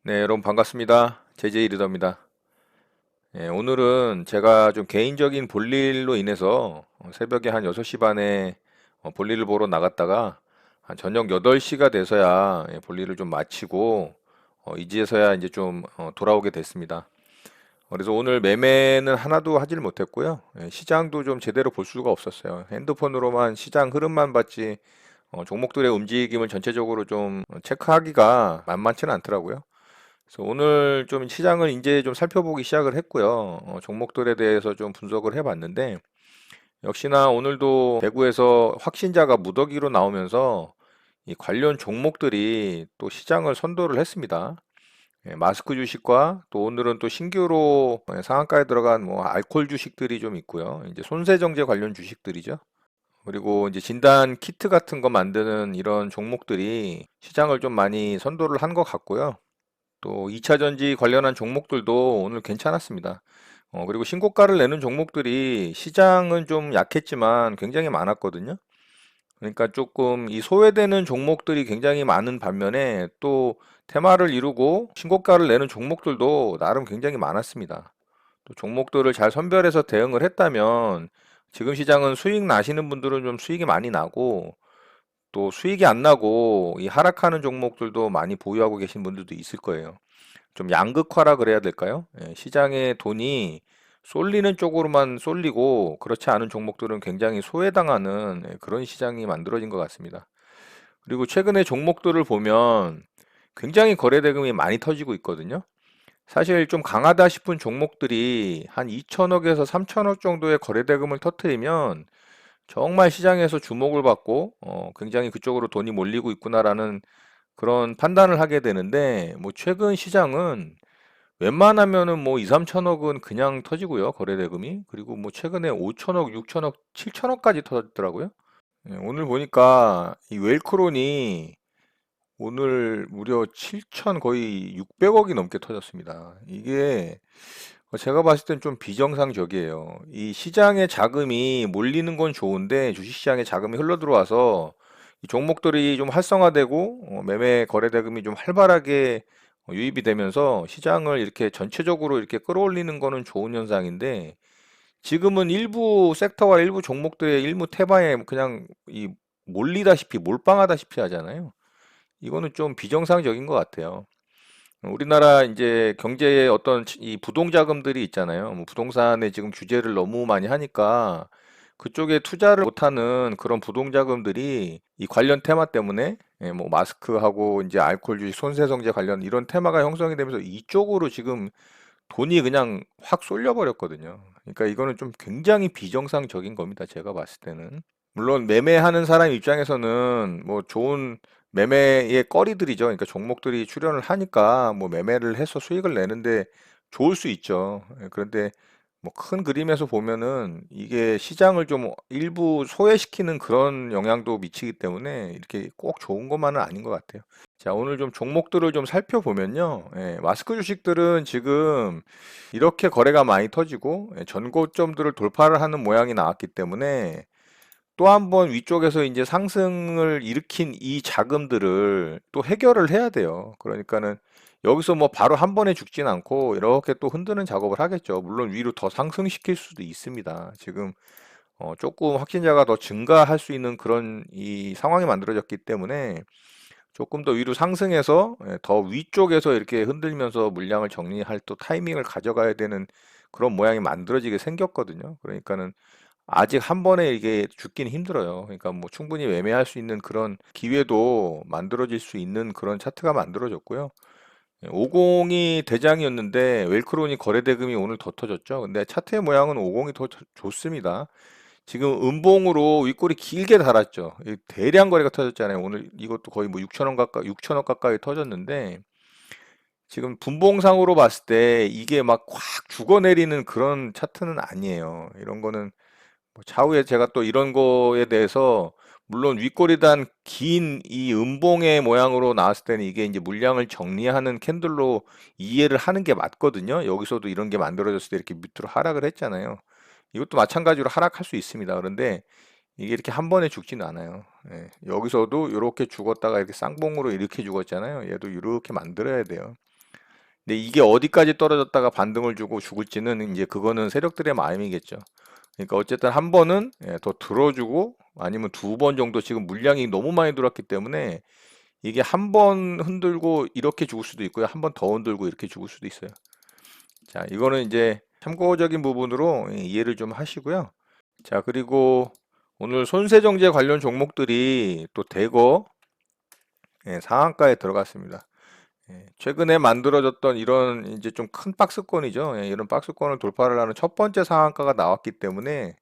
네, 여러분 반갑습니다. 제제이 리더입니다. 오늘은 제가 좀 개인적인 볼일로 인해서 새벽에 한 6시 반에 볼일을 보러 나갔다가 한 저녁 8시가 돼서야 볼일을 좀 마치고 이제서야 이제 좀 돌아오게 됐습니다. 그래서 오늘 매매는 하나도 하질 못했고요. 시장도 좀 제대로 볼 수가 없었어요. 핸드폰으로만 시장 흐름만 봤지 종목들의 움직임을 전체적으로 좀 체크하기가 만만치는 않더라고요. 그래서 오늘 좀 시장을 이제 좀 살펴보기 시작을 했고요. 종목들에 대해서 좀 분석을 해봤는데, 역시나 오늘도 대구에서 확신자가 무더기로 나오면서 이 관련 종목들이 또 시장을 선도를 했습니다. 마스크 주식과 또 오늘은 또 신규로 상한가에 들어간 뭐 알코올 주식들이 좀 있고요. 이제 손세정제 관련 주식들이죠. 그리고 이제 진단 키트 같은 거 만드는 이런 종목들이 시장을 좀 많이 선도를 한 것 같고요. 또 2차 전지 관련한 종목들도 오늘 괜찮았습니다. 그리고 신고가를 내는 종목들이 시장은 좀 약했지만 굉장히 많았거든요. 그러니까 조금 이 소외되는 종목들이 굉장히 많은 반면에 또 테마를 이루고 신고가를 내는 종목들도 나름 굉장히 많았습니다. 또 종목들을 잘 선별해서 대응을 했다면 지금 시장은 수익 나시는 분들은 좀 수익이 많이 나고 또 수익이 안 나고 이 하락하는 종목들도 많이 보유하고 계신 분들도 있을 거예요. 좀 양극화라 그래야 될까요? 시장에 돈이 쏠리는 쪽으로만 쏠리고 그렇지 않은 종목들은 굉장히 소외당하는 그런 시장이 만들어진 것 같습니다. 그리고 최근에 종목들을 보면 굉장히 거래 대금이 많이 터지고 있거든요. 사실 좀 강하다 싶은 종목들이 한 2천억에서 3천억 정도의 거래 대금을 터트리면 정말 시장에서 주목을 받고 굉장히 그쪽으로 돈이 몰리고 있구나라는 그런 판단을 하게 되는데 뭐 최근 시장은 웬만하면은 뭐 2, 3천억은 그냥 터지고요. 거래 대금이. 그리고 뭐 최근에 5천억, 6천억, 7천억까지 터졌더라고요. 오늘 보니까 이 웰크론이 오늘 무려 7천 거의 600억이 넘게 터졌습니다. 이게 제가 봤을 땐 좀 비정상적이에요. 이 시장에 자금이 몰리는 건 좋은데 주식시장에 자금이 흘러 들어와서 이 종목들이 좀 활성화되고 매매 거래 대금이 좀 활발하게 유입이 되면서 시장을 이렇게 전체적으로 이렇게 끌어올리는 거는 좋은 현상인데 지금은 일부 섹터와 일부 종목들의 일부 테마에 그냥 이 몰리다시피 몰빵하다시피 하잖아요. 이거는 좀 비정상적인 것 같아요. 우리나라 이제 경제에 어떤 이 부동 자금들이 있잖아요. 뭐 부동산에 지금 규제를 너무 많이 하니까 그쪽에 투자를 못하는 그런 부동 자금들이 이 관련 테마 때문에 뭐 마스크하고 이제 알코올 주식, 손세정제 관련 이런 테마가 형성이 되면서 이쪽으로 지금 돈이 그냥 확 쏠려 버렸거든요. 그러니까 이거는 좀 굉장히 비정상적인 겁니다. 제가 봤을 때는. 물론 매매하는 사람 입장에서는 뭐 좋은 매매의 거리들이죠. 그러니까 종목들이 출현을 하니까 뭐 매매를 해서 수익을 내는데 좋을 수 있죠. 그런데 뭐 큰 그림에서 보면은 이게 시장을 좀 일부 소외시키는 그런 영향도 미치기 때문에 이렇게 꼭 좋은 것만은 아닌 것 같아요. 자, 오늘 좀 종목들을 좀 살펴보면요. 마스크 주식들은 지금 이렇게 거래가 많이 터지고 전고점들을 돌파를 하는 모양이 나왔기 때문에 또 한 번 위쪽에서 이제 상승을 일으킨 이 자금들을 또 해결을 해야 돼요. 그러니까는 여기서 뭐 바로 한 번에 죽진 않고 이렇게 또 흔드는 작업을 하겠죠. 물론 위로 더 상승시킬 수도 있습니다. 지금 조금 확진자가 더 증가할 수 있는 그런 이 상황이 만들어졌기 때문에 조금 더 위로 상승해서 더 위쪽에서 이렇게 흔들면서 물량을 정리할 또 타이밍을 가져가야 되는 그런 모양이 만들어지게 생겼거든요. 그러니까는 아직 한 번에 이게 죽기는 힘들어요. 그러니까 뭐 충분히 매매할 수 있는 그런 기회도 만들어질 수 있는 그런 차트가 만들어졌고요. 50이 대장이었는데 웰크론이 거래 대금이 오늘 더 터졌죠. 근데 차트의 모양은 50이 더 좋습니다. 지금 음봉으로 윗골이 길게 달았죠. 대량 거래가 터졌잖아요. 오늘 이것도 거의 뭐 6천원 가까이 터졌는데 지금 분봉상으로 봤을 때 이게 막 확 죽어내리는 그런 차트는 아니에요. 이런 거는 뭐 차후에 제가 또 이런 거에 대해서 물론 윗꼬리단 긴 이 음봉의 모양으로 나왔을 때는 이게 이제 물량을 정리하는 캔들로 이해를 하는 게 맞거든요. 여기서도 이런 게 만들어졌을 때 이렇게 밑으로 하락을 했잖아요. 이것도 마찬가지로 하락할 수 있습니다. 그런데 이게 이렇게 한 번에 죽지는 않아요. 여기서도 이렇게 죽었다가 이렇게 쌍봉으로 이렇게 죽었잖아요. 얘도 이렇게 만들어야 돼요. 근데 이게 어디까지 떨어졌다가 반등을 주고 죽을지는 이제 그거는 세력들의 마음이겠죠. 그러니까 어쨌든 한 번은 더 들어주고 아니면 두 번 정도 지금 물량이 너무 많이 들어왔기 때문에 이게 한 번 흔들고 이렇게 죽을 수도 있고요. 한 번 더 흔들고 이렇게 죽을 수도 있어요. 자, 이거는 이제 참고적인 부분으로 이해를 좀 하시고요. 자, 그리고 오늘 손세정제 관련 종목들이 또 대거 상한가에 들어갔습니다. 최근에 만들어졌던 이런 이제 좀 큰 박스권이죠. 이런 박스권을 돌파를 하는 첫 번째 상한가가 나왔기 때문에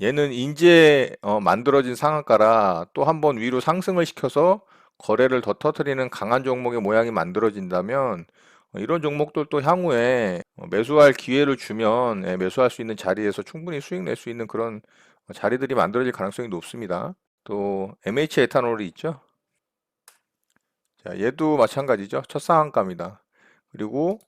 얘는 이제 만들어진 상한가라 또 한 번 위로 상승을 시켜서 거래를 더 터뜨리는 강한 종목의 모양이 만들어진다면 이런 종목들도 향후에 매수할 기회를 주면 매수할 수 있는 자리에서 충분히 수익 낼 수 있는 그런 자리들이 만들어질 가능성이 높습니다. 또 MH 에탄올이 있죠. 자, 얘도 마찬가지죠. 첫 상한가입니다. 그리고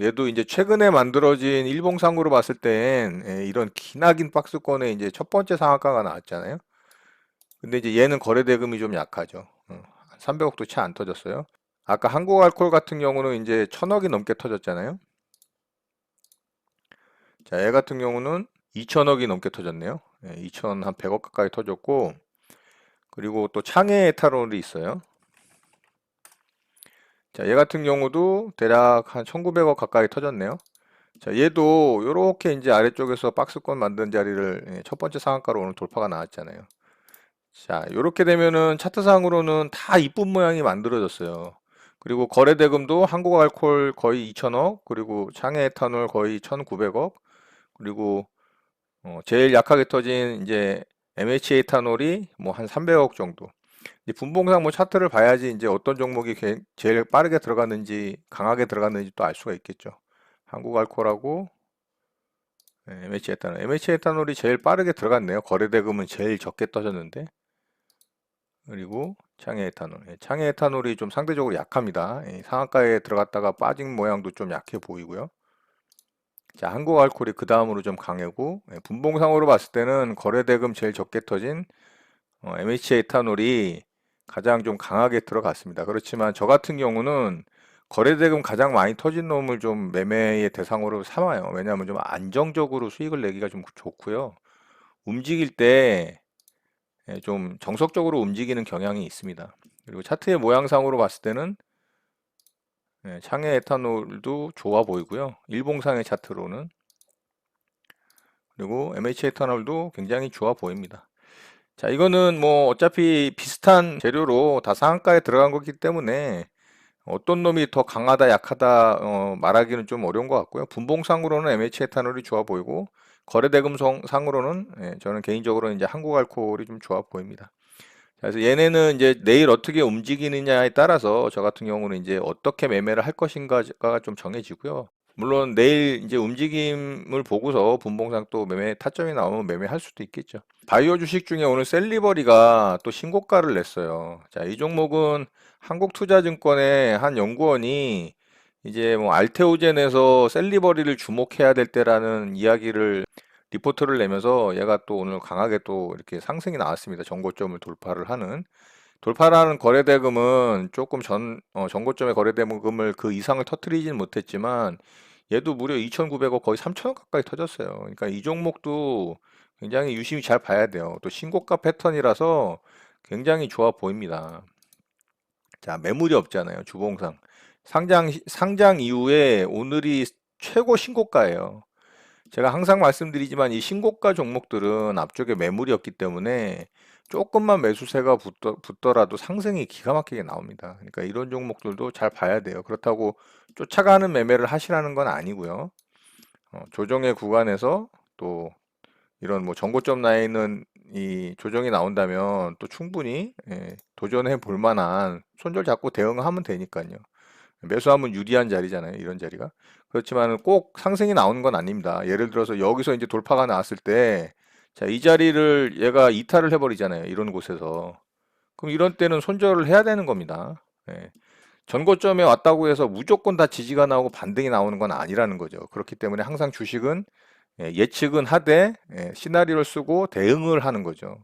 얘도 이제 최근에 만들어진 일봉상으로 봤을 땐 이런 기나긴 박스권에 이제 첫 번째 상한가가 나왔잖아요. 근데 이제 얘는 거래 대금이 좀 약하죠. 300억도 채 안 터졌어요. 아까 한국알콜 같은 경우는 이제 1000억이 넘게 터졌잖아요. 자, 얘 같은 경우는 2000억이 넘게 터졌네요. 2100억 가까이 터졌고, 그리고 또 창해 에탄올이 있어요. 자, 얘 같은 경우도 대략 한 1900억 가까이 터졌네요. 자, 얘도 이렇게 이제 아래쪽에서 박스권 만든 자리를 첫 번째 상한가로 오늘 돌파가 나왔잖아요. 자, 이렇게 되면은 차트상으로는 다 이쁜 모양이 만들어졌어요. 그리고 거래 대금도 한국알콜 거의 2천억, 그리고 창해에탄올 거의 1,900억, 그리고 제일 약하게 터진 이제 MH 에탄올이 뭐 한 300억 정도. 이제 분봉상 뭐 차트를 봐야지 이제 어떤 종목이 제일 빠르게 들어갔는지 강하게 들어갔는지 또 알 수가 있겠죠. 한국알콜하고 MH 에탄올. MH 에탄올이 제일 빠르게 들어갔네요. 거래 대금은 제일 적게 터졌는데. 그리고 창해 에탄올. 창해 에탄올이 좀 상대적으로 약합니다. 상한가에 들어갔다가 빠진 모양도 좀 약해 보이고요. 자, 한국알콜이 그 다음으로 좀 강하고 분봉상으로 봤을 때는 거래대금 제일 적게 터진 MH 에탄올이 가장 좀 강하게 들어갔습니다. 그렇지만 저 같은 경우는 거래대금 가장 많이 터진 놈을 좀 매매의 대상으로 삼아요. 왜냐하면 좀 안정적으로 수익을 내기가 좀 좋고요. 움직일 때 좀 정석적으로 움직이는 경향이 있습니다. 그리고 차트의 모양상으로 봤을 때는 창해 에탄올도 좋아 보이고요. 일봉상의 차트로는. 그리고 MH 에탄올도 굉장히 좋아 보입니다. 자, 이거는 뭐 어차피 비슷한 재료로 다 상한가에 들어간 거기 때문에 어떤 놈이 더 강하다 약하다 말하기는 좀 어려운 것 같고요. 분봉상으로는 MH 에탄올이 좋아 보이고 거래대금 상으로는 저는 개인적으로 이제 한국알코올이 좀 좋아 보입니다. 그래서 얘네는 이제 내일 어떻게 움직이느냐에 따라서 저 같은 경우는 이제 어떻게 매매를 할 것인가가 좀 정해지고요. 물론 내일 이제 움직임을 보고서 분봉상 또 매매 타점이 나오면 매매할 수도 있겠죠. 바이오 주식 중에 오늘 셀리버리가 또 신고가를 냈어요. 자, 이 종목은 한국투자증권의 한 연구원이 이제 뭐 알테오젠에서 셀리버리를 주목해야 될 때라는 이야기를 리포트를 내면서 얘가 또 오늘 강하게 또 이렇게 상승이 나왔습니다. 전고점을 돌파를 하는 거래대금은 조금 전고점의 거래대금을 그 이상을 터트리지는 못했지만 얘도 무려 2,900억 거의 3,000억 가까이 터졌어요. 그러니까 이 종목도 굉장히 유심히 잘 봐야 돼요. 또 신고가 패턴이라서 굉장히 좋아 보입니다. 자, 매물이 없잖아요. 주봉상. 상장 이후에 오늘이 최고 신고가예요. 제가 항상 말씀드리지만 이 신고가 종목들은 앞쪽에 매물이 없기 때문에 조금만 매수세가 붙더라도 상승이 기가 막히게 나옵니다. 그러니까 이런 종목들도 잘 봐야 돼요. 그렇다고 쫓아가는 매매를 하시라는 건 아니고요. 조정의 구간에서 또 이런 뭐 전고점 라인은 이 조정이 나온다면 또 충분히 도전해 볼 만한 손절 잡고 대응하면 되니까요. 매수하면 유리한 자리잖아요. 이런 자리가. 그렇지만 꼭 상승이 나오는 건 아닙니다. 예를 들어서 여기서 이제 돌파가 나왔을 때, 자, 이 자리를 얘가 이탈을 해버리잖아요. 이런 곳에서. 그럼 이런 때는 손절을 해야 되는 겁니다. 전고점에 왔다고 해서 무조건 다 지지가 나오고 반등이 나오는 건 아니라는 거죠. 그렇기 때문에 항상 주식은 예측은 하되 시나리오를 쓰고 대응을 하는 거죠.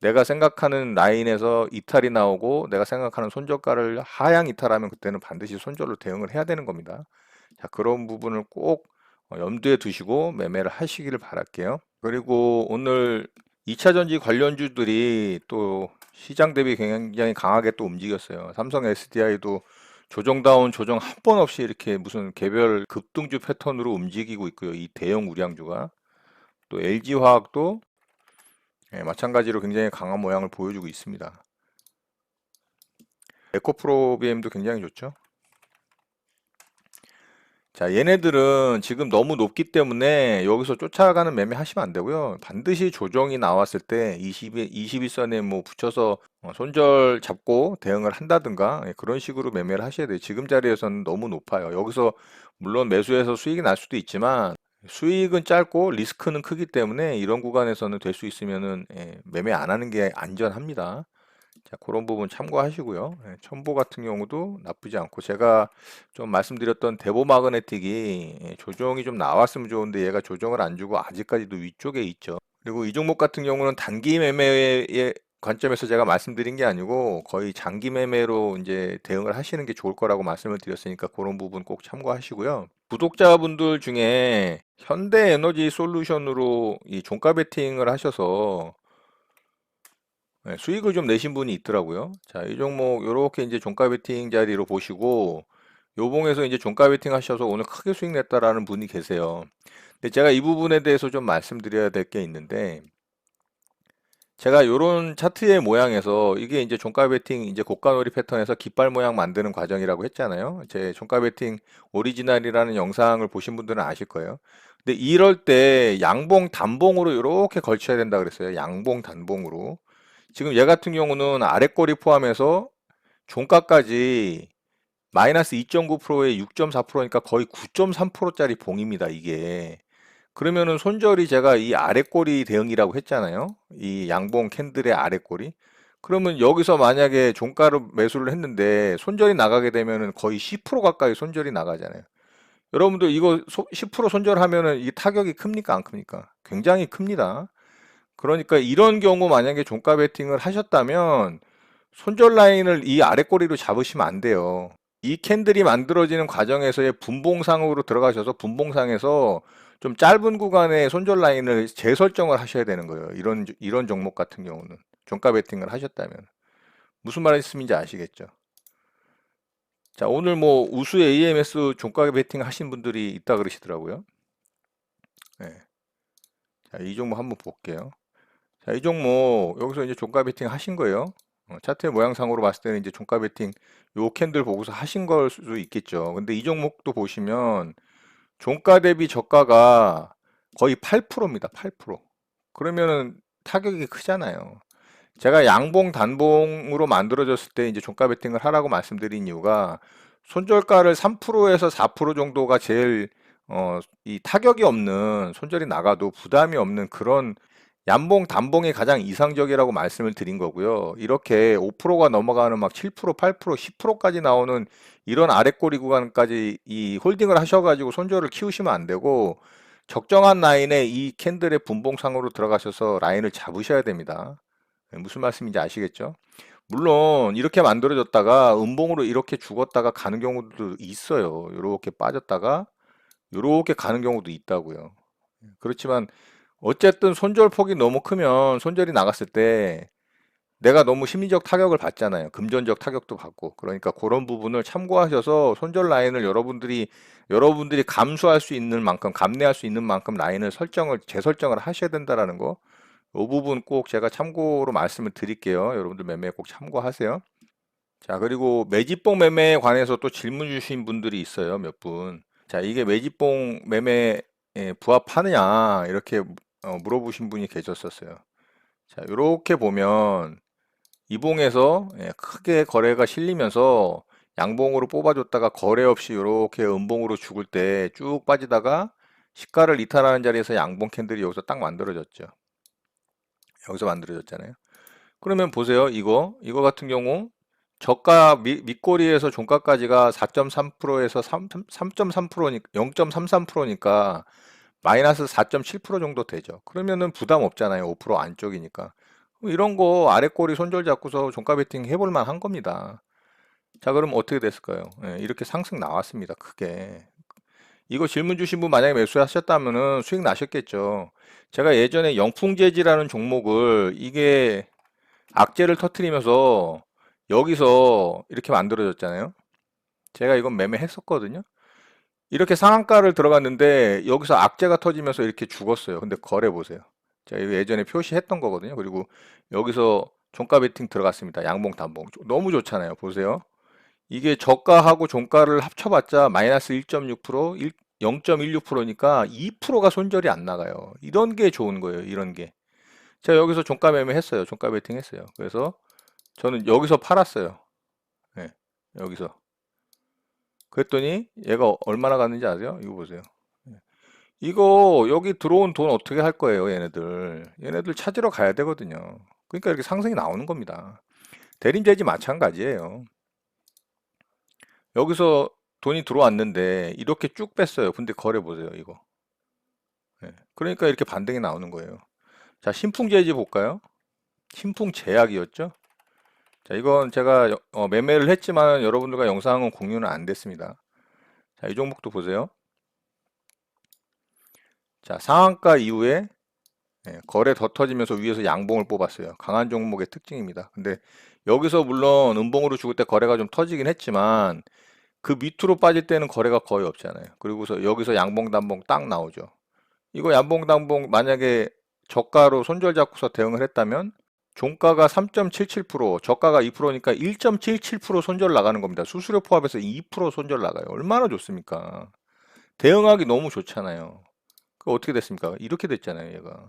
내가 생각하는 라인에서 이탈이 나오고 내가 생각하는 손절가를 하향 이탈하면 그때는 반드시 손절로 대응을 해야 되는 겁니다. 자, 그런 부분을 꼭 염두에 두시고 매매를 하시기를 바랄게요. 그리고 오늘 2차 전지 관련주들이 또 시장 대비 굉장히 강하게 또 움직였어요. 삼성 SDI도 조정다운 조정 한 번 없이 이렇게 무슨 개별 급등주 패턴으로 움직이고 있고요. 이 대형 우량주가. 또 LG화학도 마찬가지로 굉장히 강한 모양을 보여주고 있습니다. 에코프로비엠도 굉장히 좋죠. 자, 얘네들은 지금 너무 높기 때문에 여기서 쫓아가는 매매 하시면 안 되고요. 반드시 조정이 나왔을 때 21선에 뭐 붙여서 손절 잡고 대응을 한다든가 그런 식으로 매매를 하셔야 돼요. 지금 자리에서는 너무 높아요. 여기서 물론 매수해서 수익이 날 수도 있지만 수익은 짧고 리스크는 크기 때문에 이런 구간에서는 될 수 있으면은 매매 안 하는 게 안전합니다. 자, 그런 부분 참고하시고요. 첨보 같은 경우도 나쁘지 않고 제가 좀 말씀드렸던 대보 마그네틱이 조정이 좀 나왔으면 좋은데 얘가 조정을 안 주고 아직까지도 위쪽에 있죠. 그리고 이 종목 같은 경우는 단기 매매의 관점에서 제가 말씀드린 게 아니고 거의 장기 매매로 이제 대응을 하시는 게 좋을 거라고 말씀을 드렸으니까 그런 부분 꼭 참고하시고요. 구독자분들 중에 현대에너지 솔루션으로 이 종가 베팅을 하셔서 수익을 좀 내신 분이 있더라고요. 자, 이 종목 요렇게 이제 종가 베팅 자리로 보시고 요봉에서 이제 종가 베팅 하셔서 오늘 크게 수익 냈다라는 분이 계세요. 근데 제가 이 부분에 대해서 좀 말씀드려야 될 게 있는데 제가 요런 차트의 모양에서 이게 이제 종가 베팅 이제 고가놀이 패턴에서 깃발 모양 만드는 과정이라고 했잖아요. 제 종가 베팅 오리지널이라는 영상을 보신 분들은 아실 거예요. 근데 이럴 때 양봉 단봉으로 이렇게 걸쳐야 된다 그랬어요. 양봉 단봉으로. 지금 얘 같은 경우는 아랫꼬리 포함해서 종가까지 마이너스 2.9%에 6.4%니까 거의 9.3%짜리 봉입니다, 이게. 그러면은 손절이 제가 이 아랫꼬리 대응이라고 했잖아요. 이 양봉 캔들의 아랫꼬리. 그러면 여기서 만약에 종가로 매수를 했는데 손절이 나가게 되면은 거의 10% 가까이 손절이 나가잖아요. 여러분들 이거 10% 손절하면은 이 타격이 큽니까, 안 큽니까? 굉장히 큽니다. 그러니까 이런 경우 만약에 종가 베팅을 하셨다면 손절 라인을 이 아래 꼬리로 잡으시면 안 돼요. 이 캔들이 만들어지는 과정에서의 분봉상으로 들어가셔서 분봉상에서 좀 짧은 구간의 손절 라인을 재설정을 하셔야 되는 거예요. 이런 종목 같은 경우는 종가 베팅을 하셨다면 무슨 말씀인지 아시겠죠? 자, 오늘 뭐 우수 AMS 종가 베팅 하신 분들이 있다 그러시더라고요. 네. 자, 이 종목 한번 볼게요. 자, 이 종목 여기서 이제 종가 베팅 하신 거예요. 차트의 모양상으로 봤을 때는 이제 종가 베팅 요 캔들 보고서 하신 걸 수도 있겠죠. 근데 이 종목도 보시면 종가 대비 저가가 거의 8%입니다. 8%. 그러면은 타격이 크잖아요. 제가 양봉 단봉으로 만들어졌을 때 이제 종가 베팅을 하라고 말씀드린 이유가 손절가를 3%에서 4% 정도가 제일 이 타격이 없는 손절이 나가도 부담이 없는 그런 양봉, 단봉이 가장 이상적이라고 말씀을 드린 거고요. 이렇게 5%가 넘어가는 막 7%, 8%, 10%까지 나오는 이런 아랫꼬리 구간까지 이 홀딩을 하셔가지고 손절을 키우시면 안 되고 적정한 라인에 이 캔들의 분봉상으로 들어가셔서 라인을 잡으셔야 됩니다. 무슨 말씀인지 아시겠죠? 물론 이렇게 만들어졌다가 음봉으로 이렇게 죽었다가 가는 경우도 있어요. 이렇게 빠졌다가 이렇게 가는 경우도 있다고요. 그렇지만 어쨌든 손절 폭이 너무 크면 손절이 나갔을 때 내가 너무 심리적 타격을 받잖아요. 금전적 타격도 받고. 그러니까 그런 부분을 참고하셔서 손절 라인을 여러분들이 감수할 수 있는 만큼, 감내할 수 있는 만큼 라인을 재설정을 하셔야 된다라는 거. 이 부분 꼭 제가 참고로 말씀을 드릴게요. 여러분들 매매 꼭 참고하세요. 자, 그리고 매집봉 매매에 관해서 또 질문 주신 분들이 있어요. 몇 분. 자, 이게 매집봉 매매에 부합하느냐 이렇게 물어보신 분이 계셨었어요. 자, 이렇게 보면 이봉에서 크게 거래가 실리면서 양봉으로 뽑아줬다가 거래 없이 이렇게 음봉으로 죽을 때 쭉 빠지다가 시가를 이탈하는 자리에서 양봉 캔들이 여기서 딱 만들어졌죠. 여기서 만들어졌잖아요. 그러면 보세요. 이거 같은 경우 저가 밑꼬리에서 종가까지가 4.3%에서 3.3%니까 0.33%니까 마이너스 4.7% 정도 되죠. 그러면은 부담 없잖아요. 5% 안쪽이니까. 이런 거 아래 꼬리 손절 잡고서 종가 베팅 해볼 만한 겁니다. 자, 그럼 어떻게 됐을까요? 예, 이렇게 상승 나왔습니다. 크게. 이거 질문 주신 분 만약에 매수하셨다면은 수익 나셨겠죠. 제가 예전에 영풍재지라는 종목을 이게 악재를 터트리면서 여기서 이렇게 만들어졌잖아요. 제가 이건 매매했었거든요. 이렇게 상한가를 들어갔는데 여기서 악재가 터지면서 이렇게 죽었어요. 근데 거래 보세요. 제가 이거 예전에 표시했던 거거든요. 그리고 여기서 종가 베팅 들어갔습니다. 양봉 단봉. 너무 좋잖아요. 보세요. 이게 저가하고 종가를 합쳐봤자 마이너스 1.6%, 0.16%니까 2%가 손절이 안 나가요. 이런 게 좋은 거예요. 이런 게. 제가 여기서 종가 매매 했어요. 종가 베팅 했어요. 그래서 저는 여기서 팔았어요. 네, 여기서. 그랬더니 얘가 얼마나 갔는지 아세요? 이거 보세요. 네. 이거 여기 들어온 돈 어떻게 할 거예요, 얘네들. 얘네들 찾으러 가야 되거든요. 그러니까 이렇게 상승이 나오는 겁니다. 대림재지 마찬가지예요. 여기서 돈이 들어왔는데 이렇게 쭉 뺐어요. 근데 거래 보세요, 이거. 네. 그러니까 이렇게 반등이 나오는 거예요. 자, 신풍재지 볼까요? 신풍제약이었죠? 자, 이건 제가 매매를 했지만 여러분들과 영상은 공유는 안 됐습니다. 자, 이 종목도 보세요. 자, 상한가 이후에 거래 더 터지면서 위에서 양봉을 뽑았어요. 강한 종목의 특징입니다. 근데 여기서 물론 음봉으로 죽을 때 거래가 좀 터지긴 했지만 그 밑으로 빠질 때는 거래가 거의 없잖아요. 그리고서 여기서 양봉 단봉 딱 나오죠. 이거 양봉 단봉 만약에 저가로 손절 잡고서 대응을 했다면 종가가 3.77%, 저가가 2%니까 1.77% 손절 나가는 겁니다. 수수료 포함해서 2% 손절 나가요. 얼마나 좋습니까? 대응하기 너무 좋잖아요. 그 어떻게 됐습니까? 이렇게 됐잖아요, 얘가.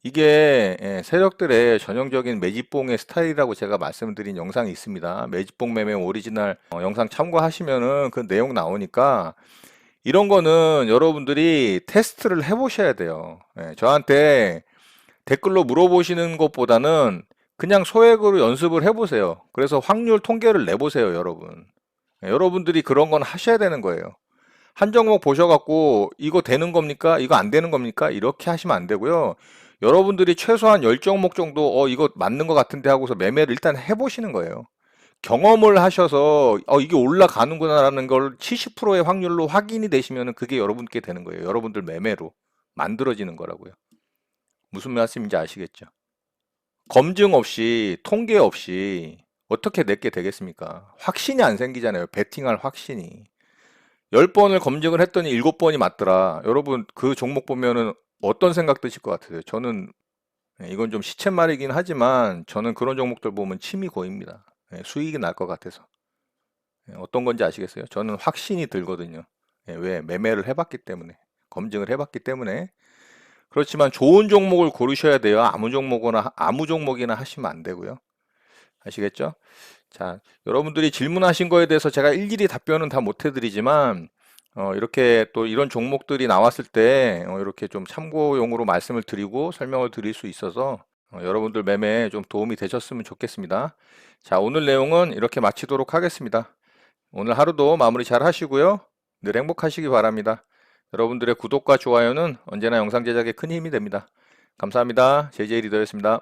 이게 세력들의 전형적인 매집봉의 스타일이라고 제가 말씀드린 영상이 있습니다. 매집봉 매매 오리지널 영상 참고하시면은 그 내용 나오니까 이런 거는 여러분들이 테스트를 해보셔야 돼요. 저한테 댓글로 물어보시는 것보다는 그냥 소액으로 연습을 해보세요. 그래서 확률 통계를 내보세요, 여러분. 여러분들이 그런 건 하셔야 되는 거예요. 한 종목 보셔갖고 이거 되는 겁니까? 이거 안 되는 겁니까? 이렇게 하시면 안 되고요. 여러분들이 최소한 10종목 정도 이거 맞는 것 같은데 하고서 매매를 일단 해보시는 거예요. 경험을 하셔서 이게 올라가는구나라는 걸 70%의 확률로 확인이 되시면 그게 여러분께 되는 거예요. 여러분들 매매로 만들어지는 거라고요. 무슨 말씀인지 아시겠죠? 검증 없이 통계 없이 어떻게 내게 되겠습니까? 확신이 안 생기잖아요. 베팅할 확신이. 10번을 검증을 했더니 7번이 맞더라. 여러분 그 종목 보면은 어떤 생각 드실 것 같으세요? 저는 이건 좀 시쳇말이긴 하지만 저는 그런 종목들 보면 침이 고입니다. 수익이 날 것 같아서. 어떤 건지 아시겠어요? 저는 확신이 들거든요. 왜? 매매를 해봤기 때문에. 검증을 해봤기 때문에. 그렇지만 좋은 종목을 고르셔야 돼요. 아무 종목이나 하시면 안 되고요. 아시겠죠? 자, 여러분들이 질문하신 거에 대해서 제가 일일이 답변은 다 못 해드리지만 이렇게 또 이런 종목들이 나왔을 때 이렇게 좀 참고용으로 말씀을 드리고 설명을 드릴 수 있어서 여러분들 매매에 좀 도움이 되셨으면 좋겠습니다. 자, 오늘 내용은 이렇게 마치도록 하겠습니다. 오늘 하루도 마무리 잘 하시고요. 늘 행복하시기 바랍니다. 여러분들의 구독과 좋아요는 언제나 영상 제작에 큰 힘이 됩니다. 감사합니다. JJ 리더였습니다.